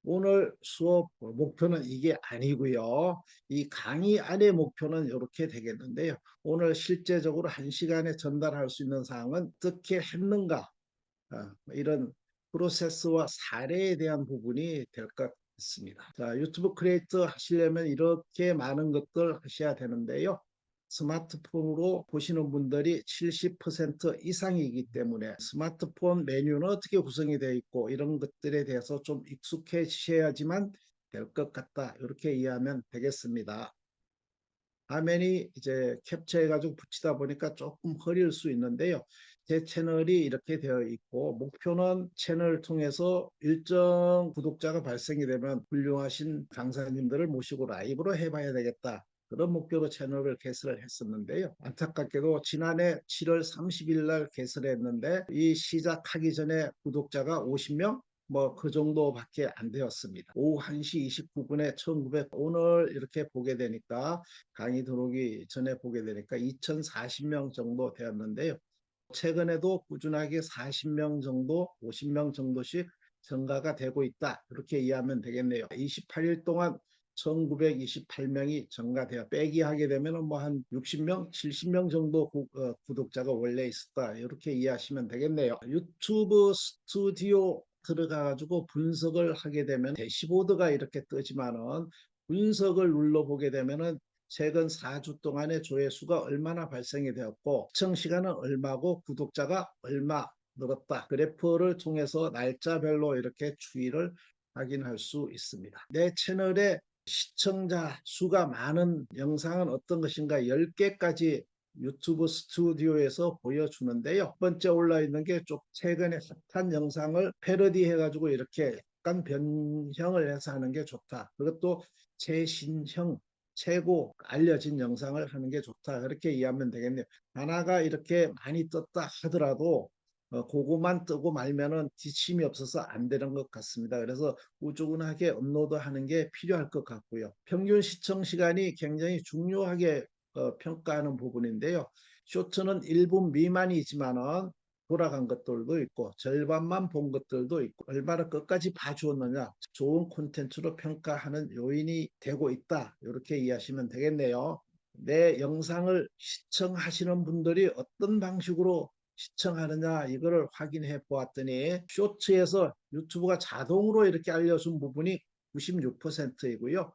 오늘 수업 목표는 이게 아니고요. 이 강의 안의 목표는 이렇게 되겠는데요. 오늘 실제적으로 1시간에 전달할 수 있는 사항은 어떻게 했는가, 이런 프로세스와 사례에 대한 부분이 될 것 같습니다. 자, 유튜브 크리에이터 하시려면 이렇게 많은 것들 하셔야 되는데요. 스마트폰으로 보시는 분들이 70% 이상이기 때문에 스마트폰 메뉴는 어떻게 구성이 되어 있고 이런 것들에 대해서 좀 익숙해지셔야지만 될 것 같다. 이렇게 이해하면 되겠습니다. 화면이 이제 캡처해가지고 붙이다 보니까 조금 흐릴 수 있는데요. 제 채널이 이렇게 되어 있고 목표는 채널을 통해서 일정 구독자가 발생이 되면 훌륭하신 강사님들을 모시고 라이브로 해봐야 되겠다. 그런 목표로 채널을 개설을 했었는데요. 안타깝게도 지난해 7월 30일 날 개설했는데 이 시작하기 전에 구독자가 50명, 뭐 그 정도밖에 안 되었습니다. 오후 1시 29분에 1900 오늘 이렇게 보게 되니까 강의 들어오기 전에 보게 되니까 2040명 정도 되었는데요. 최근에도 꾸준하게 40명 정도, 50명 정도씩 증가가 되고 있다. 이렇게 이해하면 되겠네요. 28일 동안 1928명이 증가되어 빼기 하게 되면 뭐 한 60명, 70명 정도 구독자가 원래 있었다. 이렇게 이해하시면 되겠네요. 유튜브 스튜디오 들어가 가지고 분석을 하게 되면 대시보드가 이렇게 뜨지만은 분석을 눌러보게 되면은 최근 4주 동안의 조회수가 얼마나 발생이 되었고 시청 시간은 얼마고 구독자가 얼마 늘었다. 그래프를 통해서 날짜별로 이렇게 추이를 확인할 수 있습니다. 내 채널에 시청자 수가 많은 영상은 어떤 것인가 10개까지 유튜브 스튜디오에서 보여주는데요. 첫 번째 올라 있는 게 좀 최근에 핫한 영상을 패러디 해가지고 이렇게 약간 변형을 해서 하는 게 좋다. 그것도 최신형 최고 알려진 영상을 하는 게 좋다. 그렇게 이해하면 되겠네요. 하나가 이렇게 많이 떴다 하더라도 그거만 뜨고 말면은 뒷심이 없어서 안 되는 것 같습니다. 그래서 꾸준하게 업로드하는 게 필요할 것 같고요. 평균 시청 시간이 굉장히 중요하게 평가하는 부분인데요. 쇼츠는 1분 미만이지만은 돌아간 것들도 있고 절반만 본 것들도 있고 얼마나 끝까지 봐주었느냐 좋은 콘텐츠로 평가하는 요인이 되고 있다. 이렇게 이해하시면 되겠네요. 내 영상을 시청하시는 분들이 어떤 방식으로 시청하느냐 이거를 확인해 보았더니 쇼츠에서 유튜브가 자동으로 이렇게 알려준 부분이 96%이고요.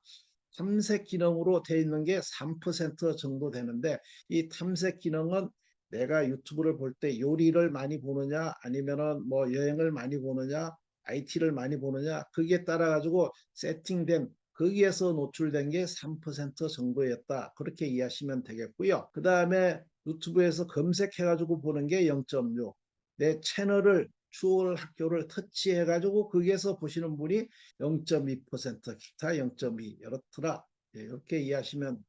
탐색 기능으로 되어 있는 게 3% 정도 되는데 이 탐색 기능은 내가 유튜브를 볼 때 요리를 많이 보느냐 아니면은 뭐 여행을 많이 보느냐 IT를 많이 보느냐 그게 따라 가지고 세팅된 거기에서 노출된 게 3% 정도였다. 그렇게 이해하시면 되겠고요. 그 다음에 유튜브에서 검색해 가지고 보는 게 0.6. 내 채널을 추월 학교를 터치해 가지고 거기에서 보시는 분이 0.2%, 기타 0.2 이렇더라. 이렇게 이해하시면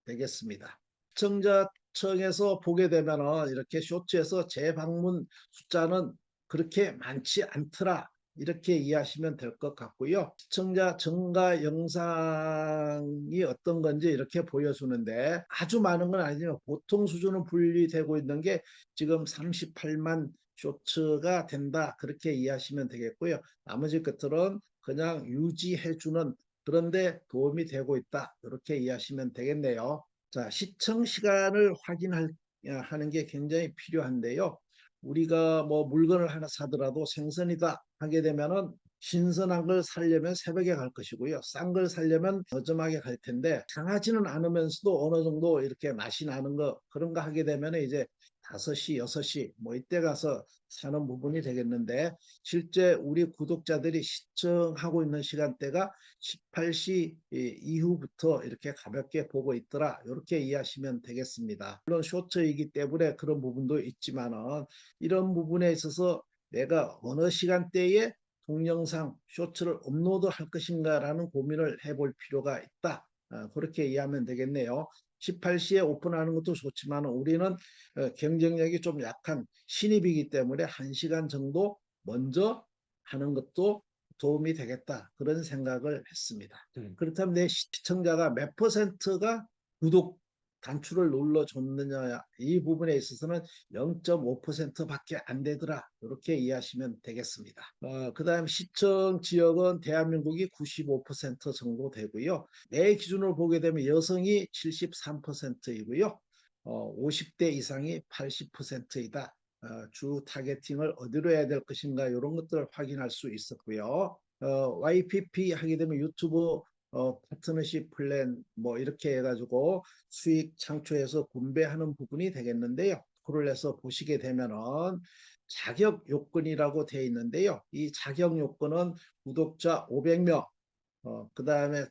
되겠습니다. 시청자층에서 보게 되면은 이렇게 쇼츠에서 재방문 숫자는 그렇게 많지 않더라. 이렇게 이해하시면 될 것 같고요. 시청자 증가 영상이 어떤 건지 이렇게 보여주는데 아주 많은 건 아니지만 보통 수준은 분리되고 있는 게 지금 38만 쇼츠가 된다. 그렇게 이해하시면 되겠고요. 나머지 것들은 그냥 유지해주는 그런데 도움이 되고 있다. 이렇게 이해하시면 되겠네요. 자, 시청 시간을 확인하는 게 굉장히 필요한데요. 우리가 뭐 물건을 하나 사더라도 생선이다 하게 되면은 신선한 걸 사려면 새벽에 갈 것이고요. 싼 걸 사려면 저점하게 갈 텐데 상하지는 않으면서도 어느 정도 이렇게 맛이 나는 거 그런 거 하게 되면 이제 5시, 6시 뭐 이때 가서 사는 부분이 되겠는데 실제 우리 구독자들이 시청하고 있는 시간대가 18시 이후부터 이렇게 가볍게 보고 있더라. 이렇게 이해하시면 되겠습니다. 물론 쇼츠이기 때문에 그런 부분도 있지만은 이런 부분에 있어서 내가 어느 시간대에 동영상 쇼츠를 업로드할 것인가라는 고민을 해볼 필요가 있다. 그렇게 이해하면 되겠네요. 18시에 오픈하는 것도 좋지만 우리는 경쟁력이 좀 약한 신입이기 때문에 1시간 정도 먼저 하는 것도 도움이 되겠다. 그런 생각을 했습니다. 그렇다면 내 시청자가 몇 퍼센트가 구독 단추를 눌러줬느냐 이 부분에 있어서는 0.5%밖에 안 되더라. 이렇게 이해하시면 되겠습니다. 그다음 시청 지역은 대한민국이 95% 정도 되고요. 내 기준으로 보게 되면 여성이 73%이고요. 50대 이상이 80%이다. 주 타겟팅을 어디로 해야 될 것인가 이런 것들을 확인할 수 있었고요. YPP 하게 되면 유튜브 파트너십 플랜 뭐 이렇게 해가지고 수익 창출해서 분배하는 부분이 되겠는데요. 그걸 해서 보시게 되면은 자격 요건이라고 되어 있는데요. 이 자격 요건은 구독자 500명, 그 다음에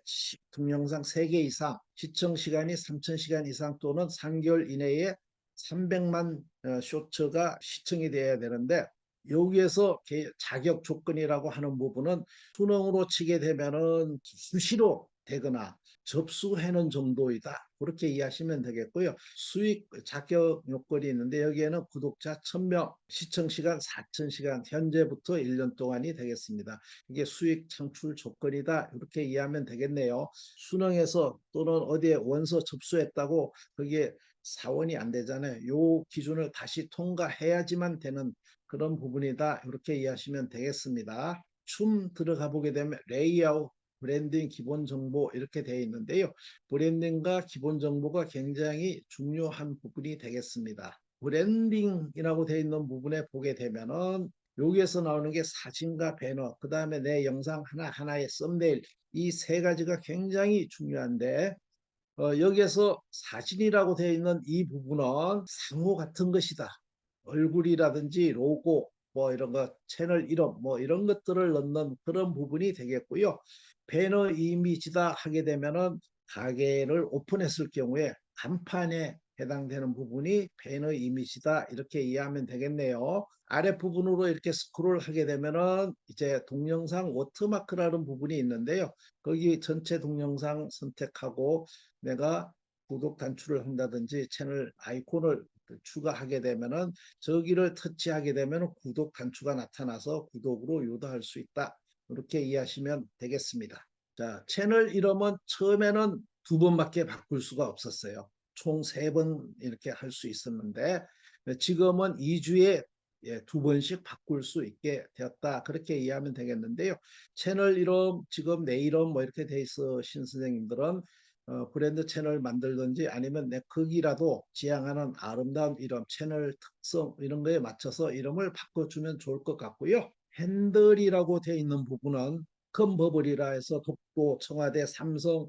동영상 3개 이상, 시청 시간이 3,000시간 이상 또는 3개월 이내에 300만 쇼츠가 시청이 돼야 되는데 여기에서 자격 조건이라고 하는 부분은 수능으로 치게 되면은 수시로 되거나 접수하는 정도이다. 그렇게 이해하시면 되겠고요. 수익 자격 요건이 있는데 여기에는 구독자 1,000명, 시청 시간 4,000시간, 현재부터 1년 동안이 되겠습니다. 이게 수익 창출 조건이다. 이렇게 이해하면 되겠네요. 수능에서 또는 어디에 원서 접수했다고 그게 사원이 안 되잖아요. 요 기준을 다시 통과해야지만 되는 그런 부분이다. 이렇게 이해하시면 되겠습니다. 춤 들어가 보게 되면 레이아웃, 브랜딩, 기본 정보 이렇게 되어 있는데요. 브랜딩과 기본 정보가 굉장히 중요한 부분이 되겠습니다. 브랜딩이라고 되어 있는 부분에 보게 되면은 여기에서 나오는 게 사진과 배너, 그 다음에 내 영상 하나하나의 썸네일, 이 세 가지가 굉장히 중요한데 여기에서 사진이라고 되어 있는 이 부분은 상호 같은 것이다. 얼굴이라든지 로고, 뭐 이런 거, 채널 이름, 뭐 이런 것들을 넣는 그런 부분이 되겠고요. 배너 이미지다 하게 되면은 가게를 오픈했을 경우에 간판에 해당되는 부분이 배너 이미지다. 이렇게 이해하면 되겠네요. 아랫부분으로 이렇게 스크롤 하게 되면은 이제 동영상 워터마크라는 부분이 있는데요. 거기 전체 동영상 선택하고 내가 구독 단추를 한다든지 채널 아이콘을 추가하게 되면은 저기를 터치하게 되면 구독 단추가 나타나서 구독으로 유도할 수 있다. 이렇게 이해하시면 되겠습니다. 자, 채널 이름은 처음에는 2번밖에 바꿀 수가 없었어요. 총 3번 이렇게 할 수 있었는데 지금은 2주에 2번씩 바꿀 수 있게 되었다. 그렇게 이해하면 되겠는데요. 채널 이름, 지금 내 이름 뭐 이렇게 돼 있으신 선생님들은 브랜드 채널 만들든지 아니면 내 거기라도 지향하는 아름다운 이름, 채널 특성 이런 거에 맞춰서 이름을 바꿔주면 좋을 것 같고요. 핸들이라고 되어 있는 부분은 큰 버블이라 해서 독도, 청와대, 삼성,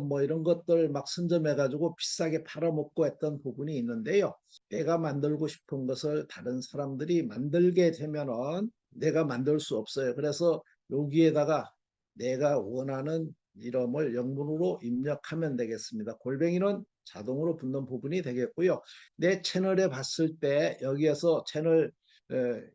뭐 이런 것들 막 선점해가지고 비싸게 팔아먹고 했던 부분이 있는데요. 내가 만들고 싶은 것을 다른 사람들이 만들게 되면은 내가 만들 수 없어요. 그래서 여기에다가 내가 원하는 이름을 영문으로 입력하면 되겠습니다. 골뱅이는 자동으로 붙는 부분이 되겠고요. 내 채널에 봤을 때 여기에서 채널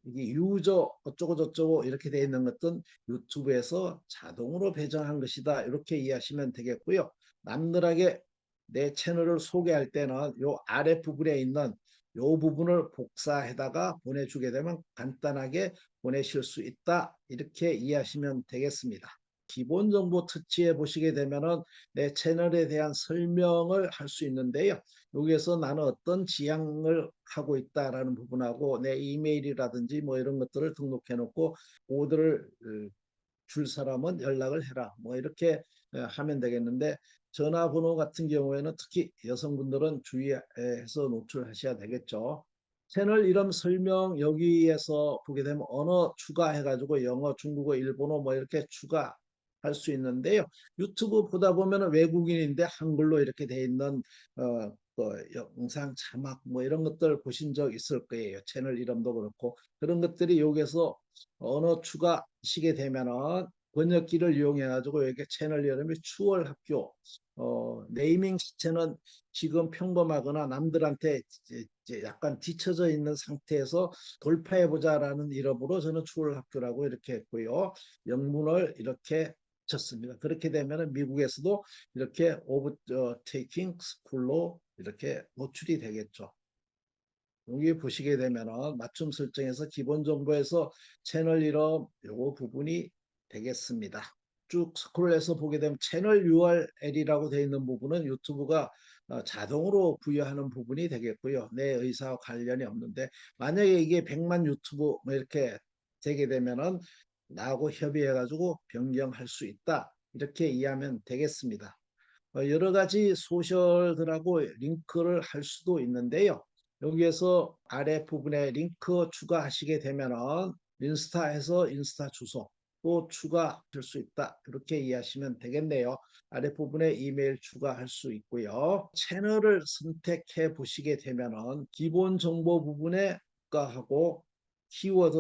이게 유저 어쩌고 저쩌고 이렇게 되어 있는 것은 유튜브에서 자동으로 배정한 것이다. 이렇게 이해하시면 되겠고요. 남들에게 내 채널을 소개할 때는 요 아래 부분에 있는 요 부분을 복사해다가 보내주게 되면 간단하게 보내실 수 있다. 이렇게 이해하시면 되겠습니다. 기본 정보 터치해 보시게 되면은 내 채널에 대한 설명을 할 수 있는데요. 여기에서 나는 어떤 지향을 하고 있다라는 부분하고 내 이메일이라든지 뭐 이런 것들을 등록해 놓고 오더를 줄 사람은 연락을 해라. 뭐 이렇게 하면 되겠는데 전화번호 같은 경우에는 특히 여성분들은 주의해서 노출하셔야 되겠죠. 채널 이름 설명 여기에서 보게 되면 언어 추가해가지고 영어, 중국어, 일본어 뭐 이렇게 추가할 수 있는데요. 유튜브 보다 보면 외국인인데 한글로 이렇게 돼 있는 영상 자막 뭐 이런 것들 보신 적 있을 거예요. 채널 이름도 그렇고 그런 것들이 여기서 언어 추가하시게 되면은 번역기를 이용해 가지고 이렇게 채널 이름이 추월학교 네이밍 자체는 지금 평범하거나 남들한테 이제 약간 뒤처져 있는 상태에서 돌파해 보자라는 이름으로 저는 추월학교라고 이렇게 했고요. 영문을 이렇게 쳤습니다. 그렇게 되면 미국에서도 이렇게 오브 테이킹 스쿨로 이렇게 노출이 되겠죠. 여기 보시게 되면은 맞춤 설정에서 기본 정보에서 채널 이름 요거 부분이 되겠습니다. 쭉 스크롤해서 보게 되면 채널 URL이라고 되어 있는 부분은 유튜브가 자동으로 부여하는 부분이 되겠고요. 내 의사와 관련이 없는데 만약에 이게 100만 유튜브 뭐 이렇게 되게 되면은 나하고 협의해 가지고 변경할 수 있다. 이렇게 이해하면 되겠습니다. 여러 가지 소셜들하고 링크를 할 수도 있는데요. 여기에서 아래 부분에 링크 추가하시게 되면은 인스타에서 인스타 주소 또 추가할 수 있다. 이렇게 이해하시면 되겠네요. 아래 부분에 이메일 추가할 수 있고요. 채널을 선택해 보시게 되면은 기본 정보 부분에 국가하고 키워드,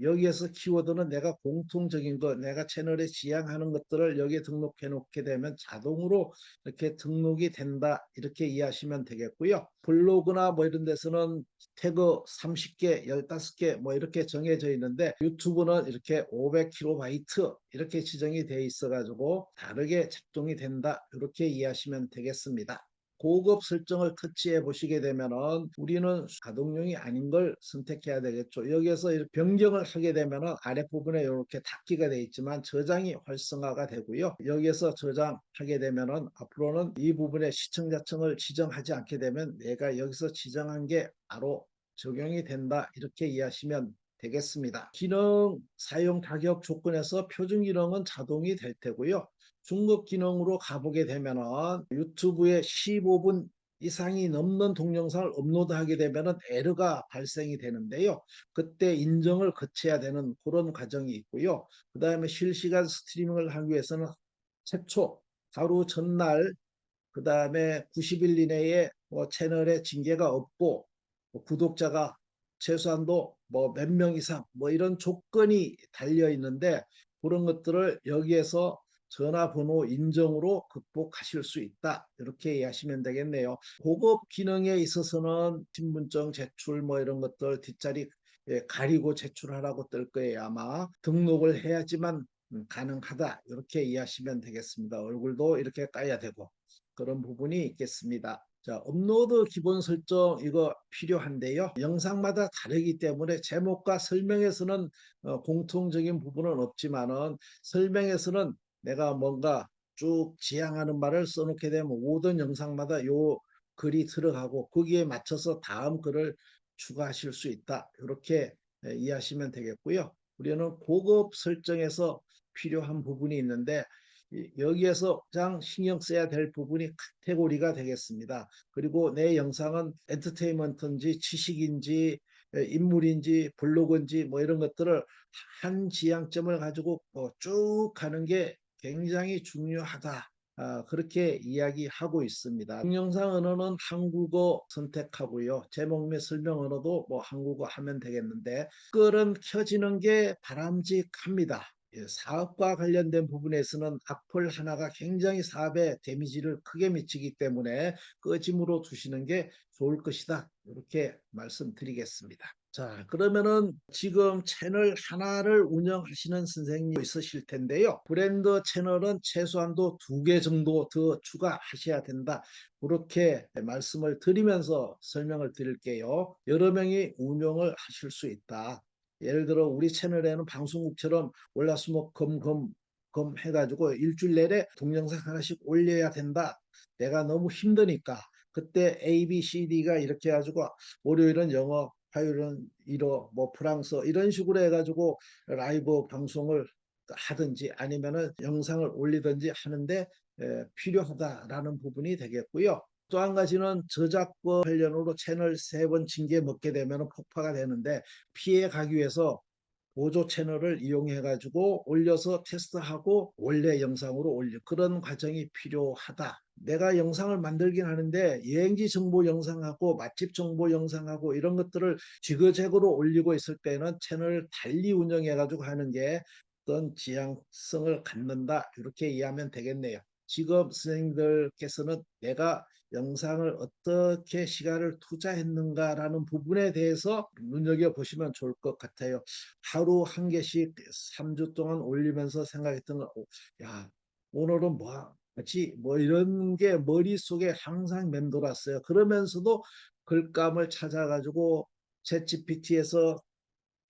여기에서 키워드는 내가 공통적인 것, 내가 채널에 지향하는 것들을 여기에 등록해 놓게 되면 자동으로 이렇게 등록이 된다. 이렇게 이해하시면 되겠고요. 블로그나 뭐 이런 데서는 태그 30개, 15개 뭐 이렇게 정해져 있는데 유튜브는 이렇게 500KB 이렇게 지정이 돼 있어 가지고 다르게 작동이 된다. 이렇게 이해하시면 되겠습니다. 고급 설정을 터치해 보시게 되면은 우리는 가동용이 아닌 걸 선택해야 되겠죠. 여기에서 변경을 하게 되면은 아랫부분에 이렇게 닫기가 되어 있지만 저장이 활성화가 되고요. 여기에서 저장하게 되면은 앞으로는 이 부분에 시청자층을 지정하지 않게 되면 내가 여기서 지정한 게 바로 적용이 된다. 이렇게 이해하시면 되겠습니다. 기능 사용 가격 조건에서 표준 기능은 자동이 될 테고요. 중급 기능으로 가보게 되면은 유튜브에 15분 이상이 넘는 동영상을 업로드하게 되면은 에러가 발생이 되는데요. 그때 인정을 거쳐야 되는 그런 과정이 있고요. 그 다음에 실시간 스트리밍을 하기 위해서는 최초 하루 전날 그 다음에 90일 이내에 뭐 채널에 징계가 없고 뭐 구독자가 최소한도 뭐 몇 명 이상 뭐 이런 조건이 달려 있는데 그런 것들을 여기에서 전화번호 인정으로 극복하실 수 있다. 이렇게 이해하시면 되겠네요. 고급 기능에 있어서는 신분증 제출 뭐 이런 것들 뒷자리 가리고 제출하라고 뜰 거예요. 아마 등록을 해야지만 가능하다. 이렇게 이해하시면 되겠습니다. 얼굴도 이렇게 까야 되고 그런 부분이 있겠습니다. 자, 업로드 기본 설정 이거 필요한데요. 영상마다 다르기 때문에 제목과 설명에서는 공통적인 부분은 없지만은 설명에서는 내가 뭔가 쭉 지향하는 말을 써놓게 되면 모든 영상마다 요 글이 들어가고 거기에 맞춰서 다음 글을 추가하실 수 있다. 이렇게 이해하시면 되겠고요. 우리는 고급 설정에서 필요한 부분이 있는데 여기에서 가장 신경 써야 될 부분이 카테고리가 되겠습니다. 그리고 내 영상은 엔터테인먼트인지 지식인지 인물인지 블로그인지 뭐 이런 것들을 한 지향점을 가지고 쭉 가는 게 굉장히 중요하다. 그렇게 이야기하고 있습니다. 동영상 언어는 한국어 선택하고요. 제목 및 설명 언어도 뭐 한국어 하면 되겠는데 끌은 켜지는 게 바람직합니다. 사업과 관련된 부분에서는 악플 하나가 굉장히 사업에 데미지를 크게 미치기 때문에 꺼짐으로 두시는 게 좋을 것이다. 이렇게 말씀드리겠습니다. 자, 그러면은 지금 채널 하나를 운영하시는 선생님 있으실 텐데요. 브랜드 채널은 최소한도 2개 정도 더 추가하셔야 된다. 그렇게 말씀을 드리면서 설명을 드릴게요. 여러 명이 운영을 하실 수 있다. 예를 들어 우리 채널에는 방송국처럼 월화수목금금 해가지고 일주일 내내 동영상 하나씩 올려야 된다. 내가 너무 힘드니까 그때 A, B, C, D가 이렇게 해가지고 월요일은 영어, 화요일은 일어, 뭐 프랑스어 이런 식으로 해가지고 라이브 방송을 하든지 아니면은 영상을 올리든지 하는데 필요하다라는 부분이 되겠고요. 또 한 가지는 저작권 관련으로 채널 3번 징계 먹게 되면 폭파가 되는데 피해 가기 위해서 보조 채널을 이용해 가지고 올려서 테스트하고 원래 영상으로 올려 그런 과정이 필요하다. 내가 영상을 만들긴 하는데 여행지 정보 영상하고 맛집 정보 영상하고 이런 것들을 지그재그로 올리고 있을 때는 채널을 달리 운영해 가지고 하는 게 어떤 지향성을 갖는다. 이렇게 이해하면 되겠네요. 지금 선생님들께서는 내가 영상을 어떻게 시간을 투자했는가라는 부분에 대해서 눈여겨보시면 좋을 것 같아요. 하루 한 개씩 3주 동안 올리면서 생각했던 거, 야, 오늘은 뭐 하지? 뭐 이런 게 머릿속에 항상 맴돌았어요. 그러면서도 글감을 찾아가지고 챗GPT에서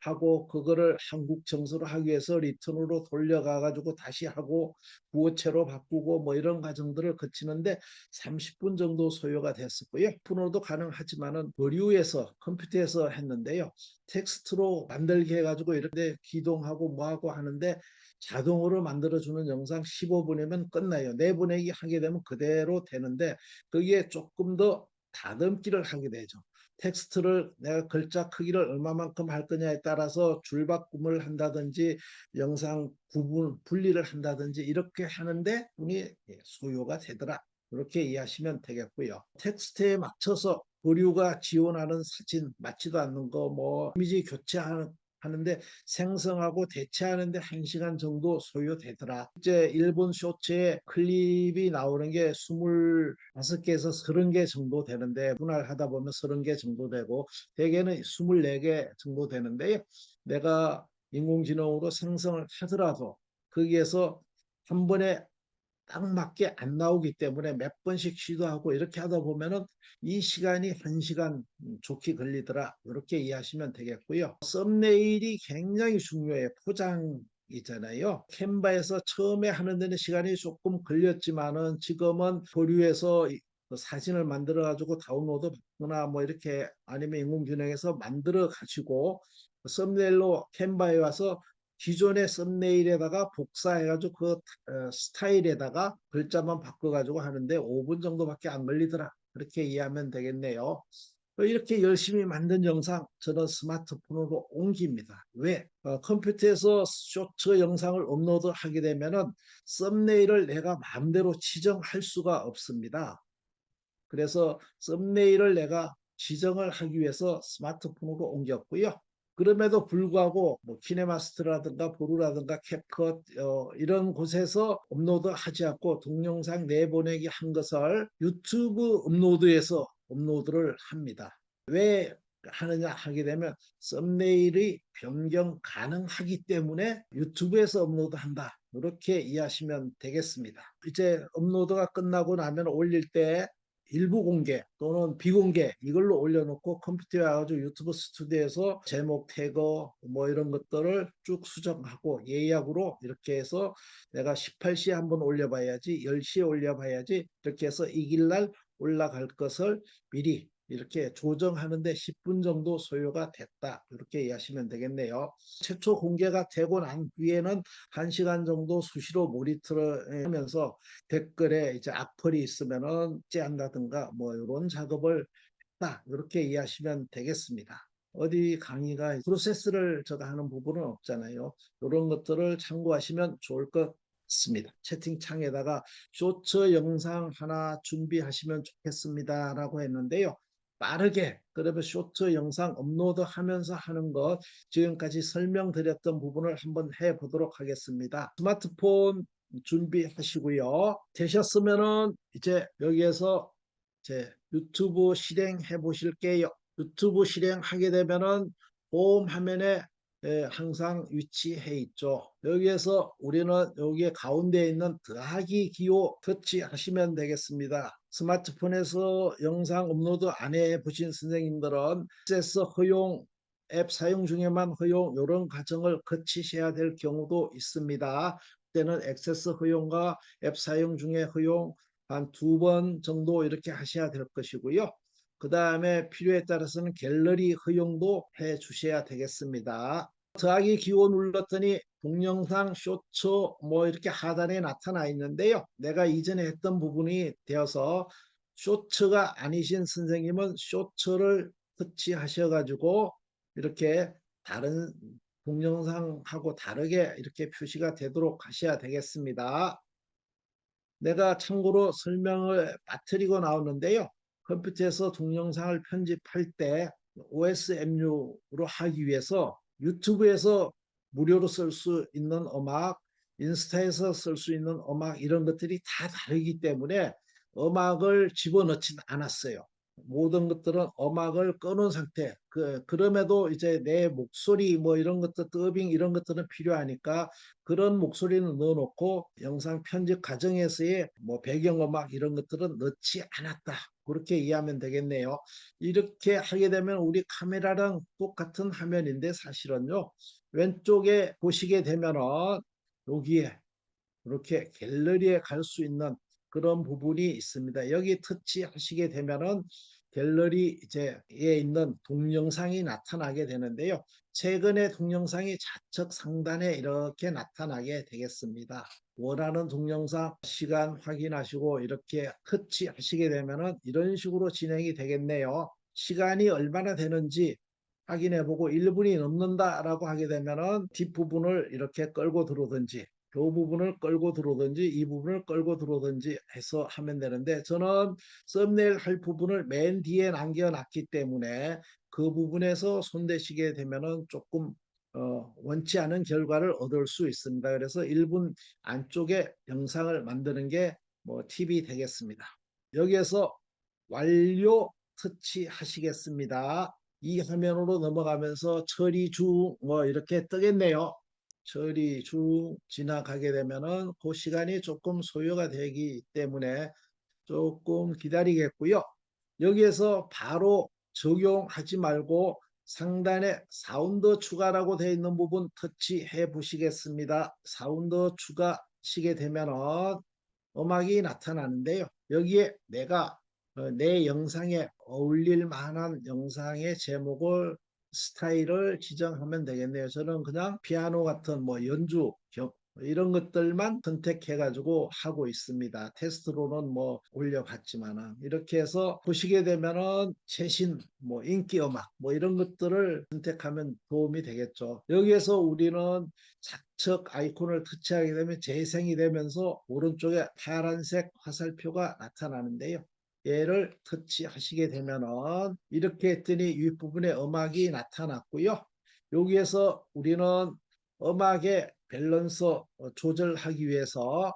하고 그거를 한국 정서로 하기 위해서 리턴으로 돌려가 가지고 다시 하고 부호체로 바꾸고 뭐 이런 과정들을 거치는데 30분 정도 소요가 됐었고요. 폰으로도 가능하지만은 보류에서 컴퓨터에서 했는데요. 텍스트로 만들게 해가지고 이렇게 기동하고 뭐하고 하는데 자동으로 만들어주는 영상 15분이면 끝나요. 내보내기 하게 되면 그대로 되는데 거기에 조금 더 다듬기를 하게 되죠. 텍스트를 내가 글자 크기를 얼마만큼 할 거냐에 따라서 줄바꿈을 한다든지 영상 구분 분리를 한다든지 이렇게 하는데 분이 소요가 되더라. 그렇게 이해하시면 되겠고요. 텍스트에 맞춰서 보류가 지원하는 사진 맞지도 않는 거 뭐 이미지 교체하는 하는데 생성하고 대체하는데 1시간 정도 소요되더라. 이제 일본 쇼츠에 클립이 나오는 게 25개에서 30개 정도 되는데 분할하다 보면 30개 정도 되고 대개는 24개 정도 되는데요. 내가 인공지능으로 생성을 하더라도 거기에서 한 번에 딱 맞게 안 나오기 때문에 몇 번씩 시도하고 이렇게 하다 보면은 이 시간이 1시간 좋게 걸리더라. 이렇게 이해하시면 되겠고요. 썸네일이 굉장히 중요해요. 포장 있잖아요. 캔바에서 처음에 하는 데는 시간이 조금 걸렸지만은 지금은 보류해서 그 사진을 만들어 가지고 다운로드 받거나 뭐 이렇게 아니면 인공지능에서 만들어 가지고 썸네일로 캔바에 와서 기존의 썸네일에다가 복사해가지고 그 스타일에다가 글자만 바꿔가지고 하는데 5분 정도밖에 안 걸리더라. 그렇게 이해하면 되겠네요. 이렇게 열심히 만든 영상 저는 스마트폰으로 옮깁니다. 왜? 컴퓨터에서 쇼츠 영상을 업로드 하게 되면은 썸네일을 내가 마음대로 지정할 수가 없습니다. 그래서 썸네일을 내가 지정을 하기 위해서 스마트폰으로 옮겼고요. 그럼에도 불구하고 뭐 키네마스터라든가 보루라든가 캡컷 이런 곳에서 업로드하지 않고 동영상 내보내기 한 것을 유튜브 업로드에서 업로드를 합니다. 왜 하느냐 하게 되면 썸네일이 변경 가능하기 때문에 유튜브에서 업로드한다. 이렇게 이해하시면 되겠습니다. 이제 업로드가 끝나고 나면 올릴 때 일부 공개 또는 비공개 이걸로 올려놓고 컴퓨터에 와가지고 유튜브 스튜디오에서 제목 태그 뭐 이런 것들을 쭉 수정하고 예약으로 이렇게 해서 내가 18시에 한번 올려봐야지 10시에 올려봐야지 이렇게 해서 이길날 올라갈 것을 미리 이렇게 조정하는데 10분 정도 소요가 됐다. 이렇게 이해하시면 되겠네요. 최초 공개가 되고 난 뒤에는 1시간 정도 수시로 모니터를 하면서 댓글에 이제 악플이 있으면은 째한다든가 뭐 이런 작업을 했다. 이렇게 이해하시면 되겠습니다. 어디 강의가 프로세스를 제가 하는 부분은 없잖아요. 이런 것들을 참고하시면 좋을 것 같습니다. 채팅창에다가 쇼츠 영상 하나 준비하시면 좋겠습니다라고 했는데요. 빠르게 그러면 쇼츠 영상 업로드 하면서 하는 것 지금까지 설명드렸던 부분을 한번 해보도록 하겠습니다. 스마트폰 준비하시고요. 되셨으면은 이제 여기에서 제 유튜브 실행해 보실게요. 유튜브 실행하게 되면은 홈 화면에 항상 위치해 있죠. 여기에서 우리는 여기에 가운데 있는 더하기 기호 터치하시면 되겠습니다. 스마트폰에서 영상 업로드 안 해 보신 선생님들은 액세스 허용 앱 사용 중에만 허용 이런 과정을 거치셔야 될 경우도 있습니다. 그때는 액세스 허용과 앱 사용 중에 허용 한 2번 정도 이렇게 하셔야 될 것이고요. 그 다음에 필요에 따라서는 갤러리 허용도 해 주셔야 되겠습니다. 더하기 기호 눌렀더니 동영상 쇼츠 뭐 이렇게 하단에 나타나 있는데요. 내가 이전에 했던 부분이 되어서 쇼츠가 아니신 선생님은 쇼츠를 터치하셔가지고 이렇게 다른 동영상하고 다르게 이렇게 표시가 되도록 하셔야 되겠습니다. 내가 참고로 설명을 빠뜨리고 나오는데요. 컴퓨터에서 동영상을 편집할 때 OSMU로 하기 위해서 유튜브에서 무료로 쓸 수 있는 음악, 인스타에서 쓸 수 있는 음악 이런 것들이 다 다르기 때문에 음악을 집어넣진 않았어요. 모든 것들은 음악을 꺼놓은 상태. 그럼에도 이제 내 목소리 뭐 이런 것들, 더빙 이런 것들은 필요하니까 그런 목소리는 넣어놓고 영상 편집 과정에서의 뭐 배경음악 이런 것들은 넣지 않았다. 그렇게 이해하면 되겠네요. 이렇게 하게 되면 우리 카메라랑 똑같은 화면인데 사실은요. 왼쪽에 보시게 되면은 여기에 이렇게 갤러리에 갈 수 있는 그런 부분이 있습니다. 여기 터치하시게 되면은 갤러리 이제에 있는 동영상이 나타나게 되는데요. 최근의 동영상이 좌측 상단에 이렇게 나타나게 되겠습니다. 원하는 동영상 시간 확인하시고 이렇게 터치하시게 되면은 이런 식으로 진행이 되겠네요. 시간이 얼마나 되는지 확인해 보고 1분이 넘는다라고 하게 되면은 뒷부분을 이렇게 끌고 들어오든지 이 부분을 끌고 들어오든지 이 부분을 끌고 들어오든지 해서 하면 되는데 저는 썸네일 할 부분을 맨 뒤에 남겨놨기 때문에 그 부분에서 손대시게 되면은 조금 원치 않은 결과를 얻을 수 있습니다. 그래서 1분 안쪽에 영상을 만드는 게 뭐 팁이 되겠습니다. 여기에서 완료 터치 하시겠습니다. 이 화면으로 넘어가면서 처리 중 뭐 이렇게 뜨겠네요. 처리 중 지나가게 되면은 그 시간이 조금 소요가 되기 때문에 조금 기다리겠고요. 여기에서 바로 적용하지 말고 상단에 사운드 추가라고 되어 있는 부분 터치해 보시겠습니다. 사운드 추가하시게 되면은 음악이 나타나는데요. 여기에 내가 내 영상에 어울릴 만한 영상의 제목을 스타일을 지정하면 되겠네요. 저는 그냥 피아노 같은 뭐 연주 이런 것들만 선택해 가지고 하고 있습니다. 테스트로는 뭐 올려봤지만은 이렇게 해서 보시게 되면은 최신 뭐 인기 음악 뭐 이런 것들을 선택하면 도움이 되겠죠. 여기에서 우리는 좌측 아이콘을 터치하게 되면 재생이 되면서 오른쪽에 파란색 화살표가 나타나는데요. 얘를 터치하시게 되면은 이렇게 했더니 윗부분에 음악이 나타났고요. 여기에서 우리는 음악의 밸런스 조절하기 위해서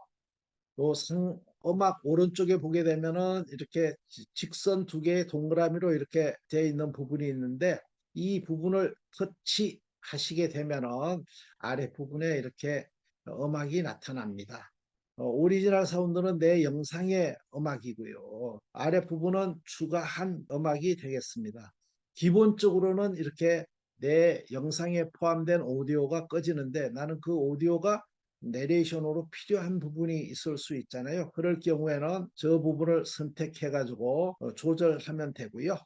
음악 오른쪽에 보게 되면은 이렇게 직선 두 개의 동그라미로 이렇게 되어 있는 부분이 있는데 이 부분을 터치하시게 되면은 아래 부분에 이렇게 음악이 나타납니다. 오리지널 사운드는 내 영상의 음악이고요. 아래 부분은 추가한 음악이 되겠습니다. 기본적으로는 이렇게 내 영상에 포함된 오디오가 꺼지는데 나는 그 오디오가 내레이션으로 필요한 부분이 있을 수 있잖아요. 그럴 경우에는 저 부분을 선택해 가지고 조절하면 되고요.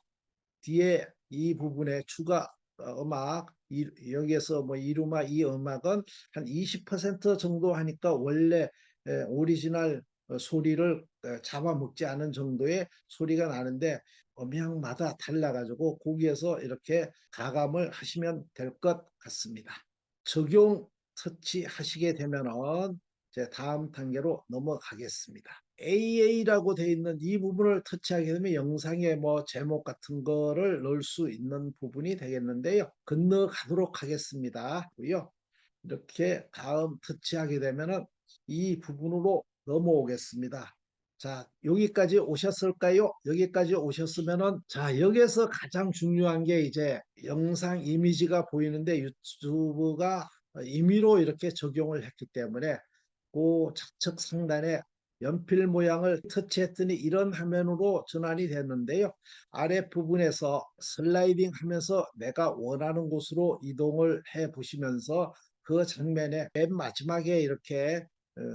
뒤에 이 부분에 추가 음악 여기에서 뭐 이루마 이 음악은 한 20% 정도 하니까 원래 오리지널 소리를 잡아먹지 않은 정도의 소리가 나는데 음향마다 달라가지고 거기에서 이렇게 가감을 하시면 될 것 같습니다. 적용 터치하시게 되면은 이제 다음 단계로 넘어가겠습니다. AA라고 되어 있는 이 부분을 터치하게 되면 영상에 뭐 제목 같은 거를 넣을 수 있는 부분이 되겠는데요. 건너가도록 하겠습니다. 이렇게 다음 터치하게 되면은 이 부분으로 넘어오겠습니다. 자, 여기까지 오셨을까요? 여기까지 오셨으면은 자, 여기서 가장 중요한 게 이제 영상 이미지가 보이는데 유튜브가 임의로 이렇게 적용을 했기 때문에 그 좌측 상단에 연필 모양을 터치했더니 이런 화면으로 전환이 됐는데요. 아래 부분에서 슬라이딩 하면서 내가 원하는 곳으로 이동을 해 보시면서 그 장면에 맨 마지막에 이렇게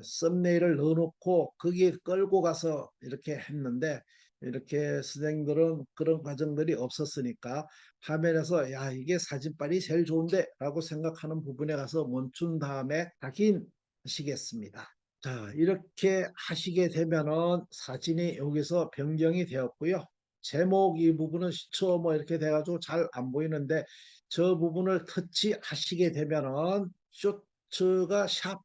썸네일을 넣어놓고 거기에 끌고 가서 이렇게 했는데 이렇게 선생님들은 그런 과정들이 없었으니까 화면에서 야 이게 사진빨이 제일 좋은데 라고 생각하는 부분에 가서 멈춘 다음에 확인하시겠습니다. 자 이렇게 하시게 되면은 사진이 여기서 변경이 되었고요. 제목 이 부분은 시초 뭐 이렇게 돼가지고 잘 안 보이는데 저 부분을 터치하시게 되면은 쇼츠가 샵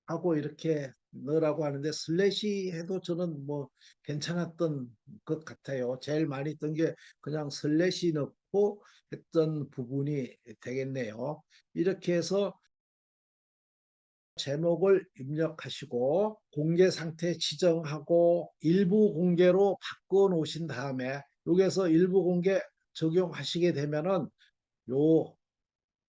하고 이렇게 넣으라고 하는데 슬래시 해도 저는 뭐 괜찮았던 것 같아요. 제일 많이 했던 게 그냥 슬래시 넣고 했던 부분이 되겠네요. 이렇게 해서 제목을 입력하시고 공개 상태 지정하고 일부 공개로 바꿔 놓으신 다음에 여기에서 일부 공개 적용하시게 되면은 요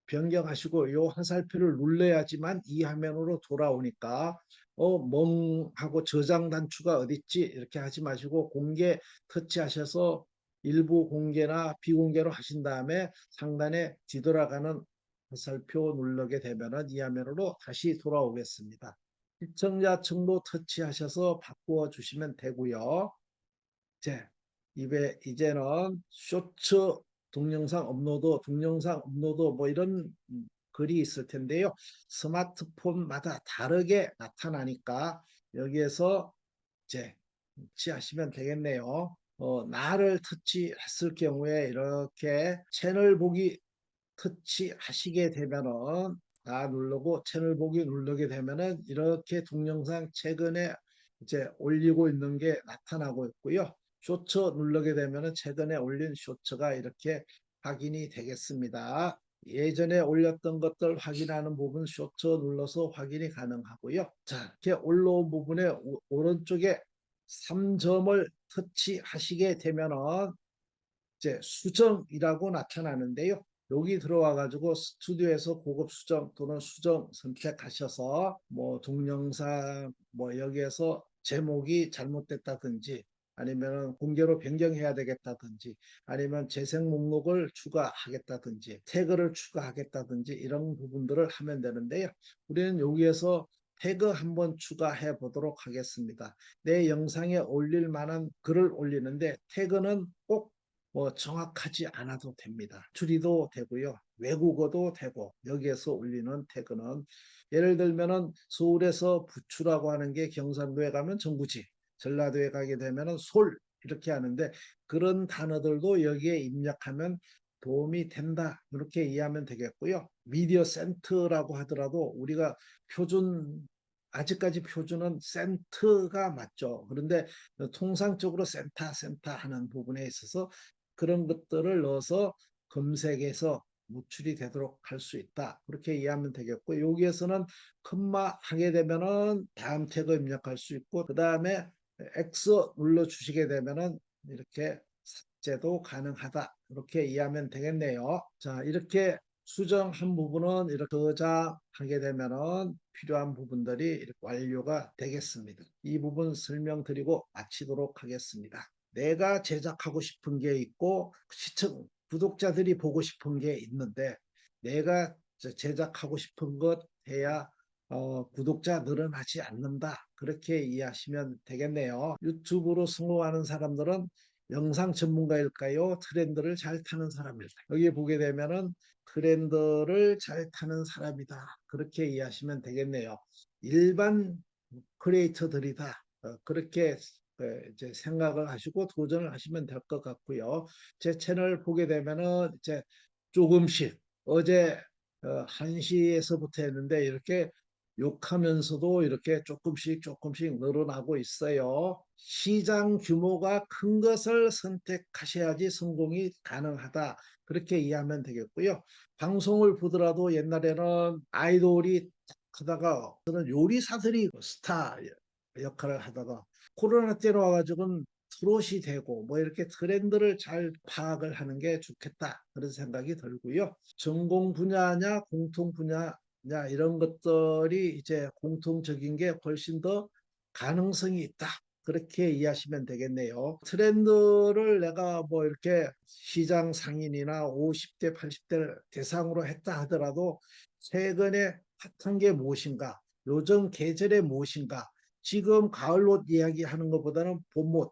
변경하시고 요 화살표를 눌러야지만 이 화면으로 돌아오니까 멍하고 저장 단추가 어딨지? 이렇게 하지 마시고 공개 터치하셔서 일부 공개나 비공개로 하신 다음에 상단에 뒤돌아가는 화살표 누르게 되면은 이 화면으로 다시 돌아오겠습니다. 시청자 층도 터치하셔서 바꾸어 주시면 되고요. 이제 이제는 쇼츠 동영상 업로드 뭐 이런 글이 있을 텐데요. 스마트폰마다 다르게 나타나니까 여기에서 이제 터치하시면 되겠네요. 나를 터치했을 경우에 이렇게 채널 보기 터치하시게 되면은 다 누르고 채널 보기 누르게 되면은 이렇게 동영상 최근에 이제 올리고 있는 게 나타나고 있고요. 쇼츠 누르게 되면은 최근에 올린 쇼츠가 이렇게 확인이 되겠습니다. 예전에 올렸던 것들 확인하는 부분 쇼츠 눌러서 확인이 가능하고요. 자, 이렇게 올라온 부분에 오른쪽에 3점을 터치하시게 되면은 이제 수정이라고 나타나는데요. 여기 들어와 가지고 스튜디오에서 고급 수정 또는 수정 선택하셔서 뭐 동영상 뭐 여기에서 제목이 잘못됐다든지 아니면 공개로 변경해야 되겠다든지 아니면 재생 목록을 추가하겠다든지 태그를 추가하겠다든지 이런 부분들을 하면 되는데요. 우리는 여기에서 태그 한번 추가해 보도록 하겠습니다. 내 영상에 올릴 만한 글을 올리는데 태그는 꼭 정확하지 않아도 됩니다. 줄이도 되고요. 외국어도 되고 여기에서 올리는 태그는 예를 들면은 서울에서 부추라고 하는 게 경상도에 가면 정부지, 전라도에 가게 되면은 솔 이렇게 하는데 그런 단어들도 여기에 입력하면 도움이 된다. 이렇게 이해하면 되겠고요. 미디어 센터라고 하더라도 우리가 표준 아직까지 표준은 센터가 맞죠. 그런데 통상적으로 센터 하는 부분에 있어서 그런 것들을 넣어서 검색해서 노출이 되도록 할 수 있다. 그렇게 이해하면 되겠고 여기에서는 컴마 하게 되면은 다음 태그 입력할 수 있고 그 다음에 X 눌러 주시게 되면은 이렇게 삭제도 가능하다. 이렇게 이해하면 되겠네요. 자, 이렇게 수정한 부분은 이렇게 저장하게 되면은 필요한 부분들이 이렇게 완료가 되겠습니다. 이 부분 설명드리고 마치도록 하겠습니다. 내가 제작하고 싶은 게 있고 시청 구독자들이 보고 싶은 게 있는데 내가 제작하고 싶은 것 해야 구독자 늘어나지 않는다. 그렇게 이해하시면 되겠네요. 유튜브로 성공하는 사람들은 영상 전문가일까요? 트렌드를 잘 타는 사람일까요? 여기 보게 되면은 트렌드를 잘 타는 사람이다. 그렇게 이해하시면 되겠네요. 일반 크리에이터들이다. 그렇게 이제 생각을 하시고 도전을 하시면 될 것 같고요. 제 채널 보게 되면은 이제 조금씩 어제 1시에서부터 했는데 이렇게 욕하면서도 이렇게 조금씩 늘어나고 있어요. 시장 규모가 큰 것을 선택하셔야지 성공이 가능하다. 그렇게 이해하면 되겠고요. 방송을 보더라도 옛날에는 아이돌이 하다가 저는 요리사들이 스타 역할을 하다가 코로나 때로 와가지고는 트롯이 되고 뭐 이렇게 트렌드를 잘 파악을 하는 게 좋겠다 그런 생각이 들고요. 전공 분야냐 공통 분야냐 이런 것들이 이제 공통적인 게 훨씬 더 가능성이 있다. 그렇게 이해하시면 되겠네요. 트렌드를 내가 뭐 이렇게 시장 상인이나 50대, 80대를 대상으로 했다 하더라도 최근에 핫한 게 무엇인가? 요즘 계절에 무엇인가? 지금 가을옷 이야기하는 것보다는 봄옷,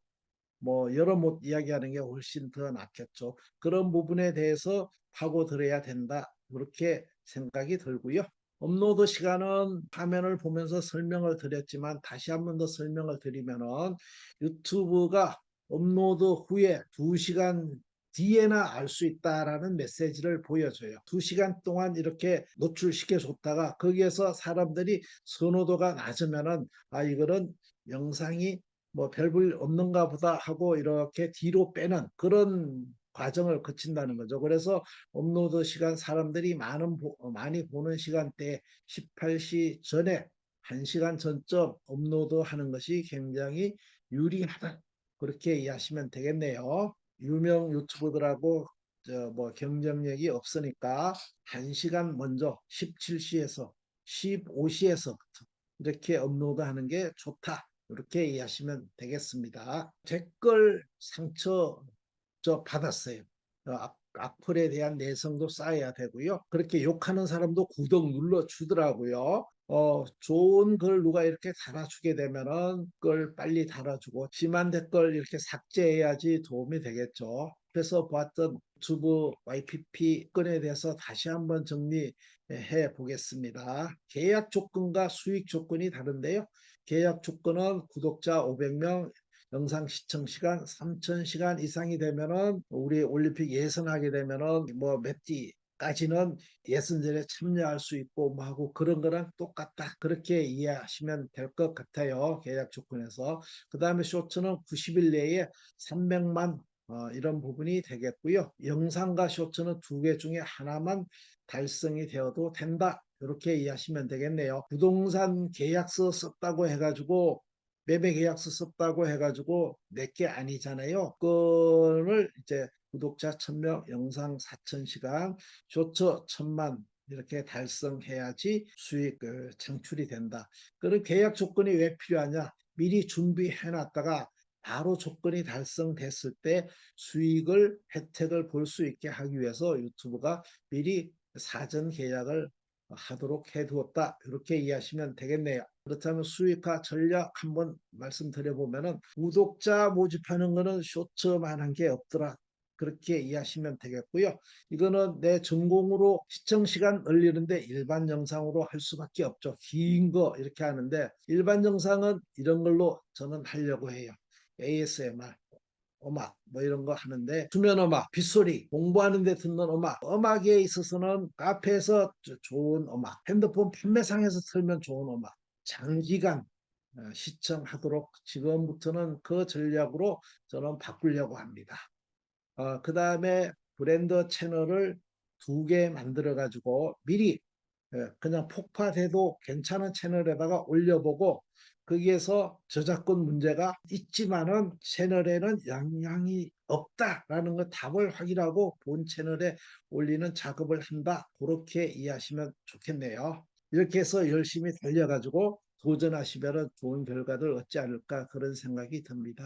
뭐 여름옷 이야기하는 게 훨씬 더 낫겠죠. 그런 부분에 대해서 파고들어야 된다. 그렇게 생각이 들고요. 업로드 시간은 화면을 보면서 설명을 드렸지만 다시 한 번 더 설명을 드리면은 유튜브가 업로드 후에 2시간 뒤에나 알 수 있다라는 메시지를 보여줘요. 2시간 동안 이렇게 노출시켜 줬다가 거기에서 사람들이 선호도가 낮으면은 이거는 영상이 뭐 별볼 없는가 보다 하고 이렇게 뒤로 빼는 그런 과정을 거친다는 거죠. 그래서 업로드 시간 사람들이 많이 보는 시간대 18시 전에 1시간 전쯤 업로드 하는 것이 굉장히 유리하다. 그렇게 이해하시면 되겠네요. 유명 유튜버들하고 뭐 경쟁력이 없으니까 1시간 먼저 17시에서 15시에서 이렇게 업로드하는 게 좋다. 이렇게 이해하시면 되겠습니다. 댓글 상처 받았어요. 악플에 대한 내성도 쌓아야 되고요. 그렇게 욕하는 사람도 구독 눌러주더라고요. 좋은 글 누가 이렇게 달아주게 되면은 그걸 빨리 달아주고 심한 댓글 이렇게 삭제해야지 도움이 되겠죠. 그래서 보았던 유튜브 YPP 건에 대해서 다시 한번 정리해 보겠습니다. 계약 조건과 수익 조건이 다른데요. 계약 조건은 구독자 500명, 영상 시청 시간 3,000시간 이상이 되면은 우리 올림픽 예선하게 되면은 뭐 몇 뒤까지는 예선전에 참여할 수 있고 뭐 하고 그런 거랑 똑같다. 그렇게 이해하시면 될 것 같아요. 계약 조건에서. 그 다음에 쇼츠는 90일 내에 300만 이런 부분이 되겠고요. 영상과 쇼츠는 두 개 중에 하나만 달성이 되어도 된다. 이렇게 이해하시면 되겠네요. 부동산 계약서 썼다고 해가지고 매매 계약서 썼다고 해가지고 내게 아니잖아요. 그거를 이제 구독자 1,000명, 영상 4,000시간, 쇼츠 1,000만 이렇게 달성해야지 수익 창출이 된다. 그런 계약 조건이 왜 필요하냐? 미리 준비해 놨다가 바로 조건이 달성됐을 때 수익을 혜택을 볼 수 있게 하기 위해서 유튜브가 미리 사전 계약을 하도록 해두었다. 이렇게 이해하시면 되겠네요. 그렇다면 수익화 전략 한번 말씀드려보면은 구독자 모집하는 거는 쇼츠만한 게 없더라. 그렇게 이해하시면 되겠고요. 이거는 내 전공으로 시청 시간 늘리는데 일반 영상으로 할 수밖에 없죠. 긴 거 이렇게 하는데 일반 영상은 이런 걸로 저는 하려고 해요. ASMR. 음악 뭐 이런 거 하는데 수면 음악, 빗소리, 공부하는 데 듣는 음악, 음악에 있어서는 카페에서 좋은 음악, 핸드폰 판매상에서 틀면 좋은 음악, 장기간 시청하도록 지금부터는 그 전략으로 저는 바꾸려고 합니다. 그 다음에 브랜드 채널을 2개 만들어 가지고 미리 그냥 폭파돼도 괜찮은 채널에다가 올려보고 거기에서 저작권 문제가 있지만은 채널에는 영향이 없다라는 거 답을 확인하고 본 채널에 올리는 작업을 한다. 그렇게 이해하시면 좋겠네요. 이렇게 해서 열심히 달려가지고 도전하시면 좋은 결과를 얻지 않을까 그런 생각이 듭니다.